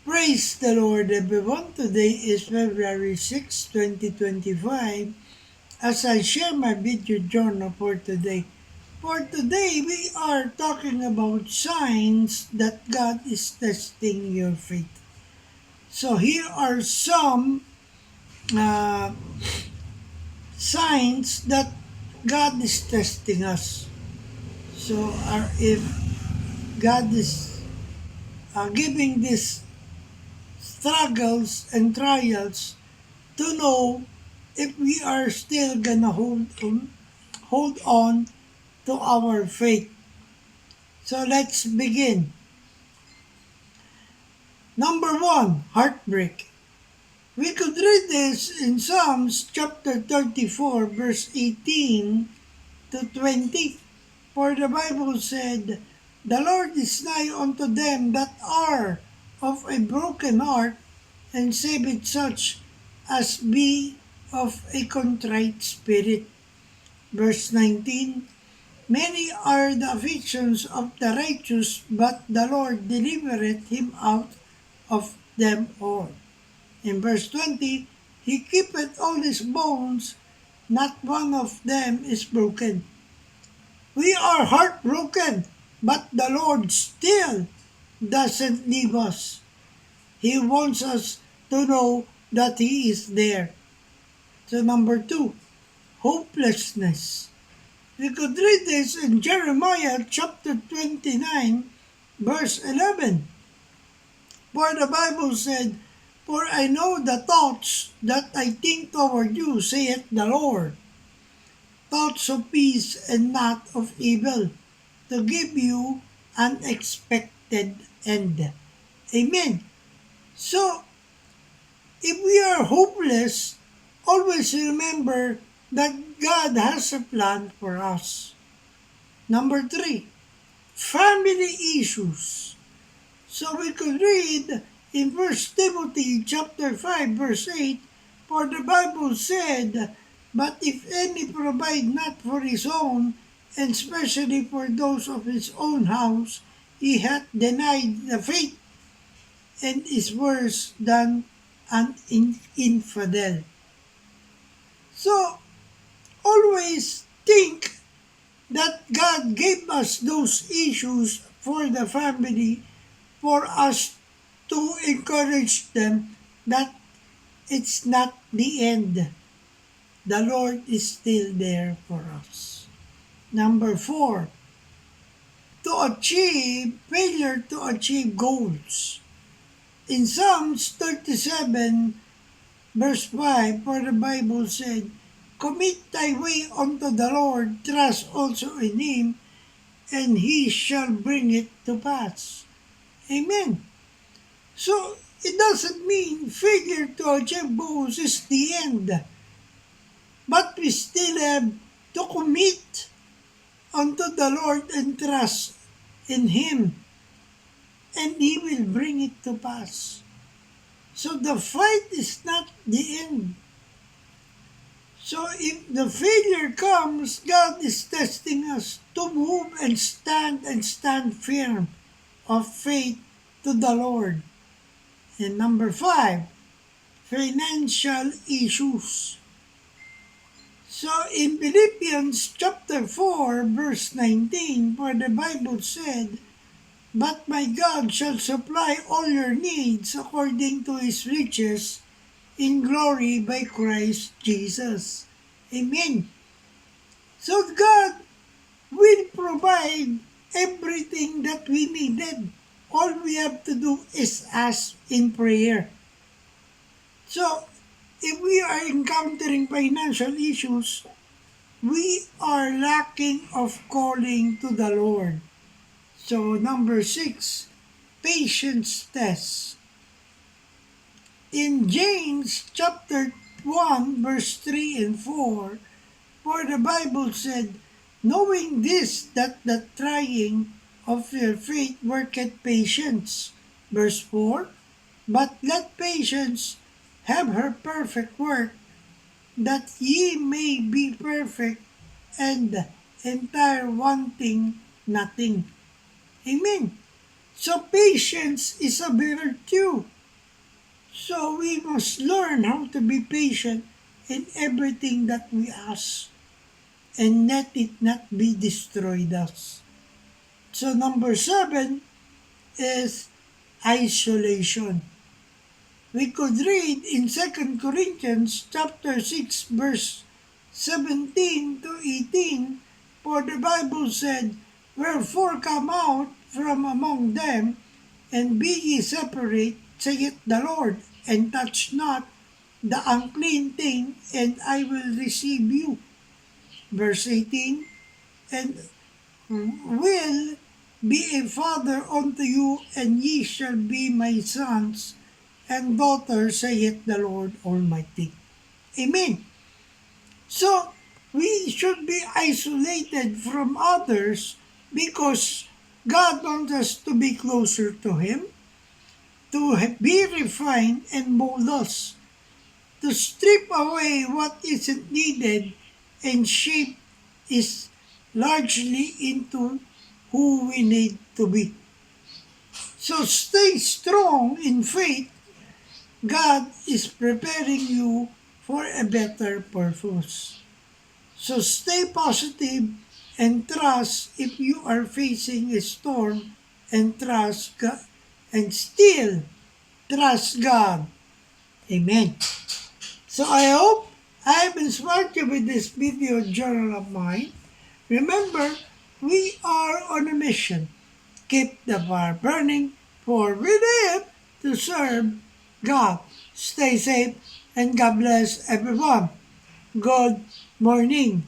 Praise the Lord, everyone. Today is February 6, 2025. As I share my video journal for today. For today, we are talking about signs that God is testing your faith. So here are some uh, signs that God is testing us. So if God is giving these struggles and trials to know if we are still gonna hold on to our faith. So let's begin. Number one, heartbreak. We could read this in Psalms chapter 34, verse 18 to 20. For the Bible said, "The Lord is nigh unto them that are of a broken heart, and saveth such as be of a contrite spirit." Verse 19, "Many are the afflictions of the righteous, but the Lord delivereth him out of them all." In verse 20, "He keepeth all his bones, not one of them is broken." We are heartbroken, but the Lord still doesn't leave us. He wants us to know that He is there. So number two, hopelessness. We could read this in Jeremiah chapter 29, verse 11. For the Bible said, "For I know the thoughts that I think toward you, saith the Lord, thoughts of peace and not of evil, to give you an expected end." Amen. So, if we are hopeless, always remember that God has a plan for us. Number three, family issues. So we could read in 1 Timothy chapter 5 verse 8, "For the Bible said, But if any provide not for his own, and especially for those of his own house, he hath denied the faith, and is worse than an infidel." So always think that God gave us those issues for the family for us to encourage them that it's not the end. The Lord is still there for us. Number four, failure to achieve goals. In Psalms 37, verse 5, for the Bible said, "Commit thy way unto the Lord, trust also in Him, and He shall bring it to pass." Amen. So, it doesn't mean failure to achieve goals is the end. But we still have to commit unto the Lord and trust in Him, and He will bring it to pass. So the fight is not the end. So if the failure comes, God is testing us to move and stand firm of faith to the Lord. And number five, financial issues. So in Philippians chapter 4 verse 19, for the Bible said, "But my God shall supply all your needs according to His riches in glory by Christ Jesus." Amen. So God will provide everything that we needed. All we have to do is ask in prayer. So, if we are encountering financial issues, we are lacking of calling to the Lord. So, number six, patience test. In James chapter 1, verse 3 and 4, for the Bible said, "Knowing this, that the trying of your faith worketh patience." Verse 4, "But let patience have her perfect work, that ye may be perfect and entire, wanting nothing." Amen. So patience is a virtue. So we must learn how to be patient in everything that we ask and let it not be destroyed us. So number 7 is isolation. We could read in 2 Corinthians chapter 6 verse 17 to 18, for the Bible said, "Wherefore come out from among them, and be ye separate, saith the Lord, and touch not the unclean thing, and I will receive you." Verse 18, "And will be a father unto you, and ye shall be my sons and daughters, saith the Lord Almighty." Amen. So, we should be isolated from others because God wants us to be closer to Him, to be refined and mold us, to strip away what isn't needed and shape is largely into who we need to be. So stay strong in faith. God is preparing you for a better purpose. So stay positive and trust if you are facing a storm, and trust God, and still trust God. Amen. So I hope I have inspired you with this video journal of mine. Remember, we are on a mission. Keep the fire burning, for we live to serve God. Stay safe and God bless everyone. Good morning.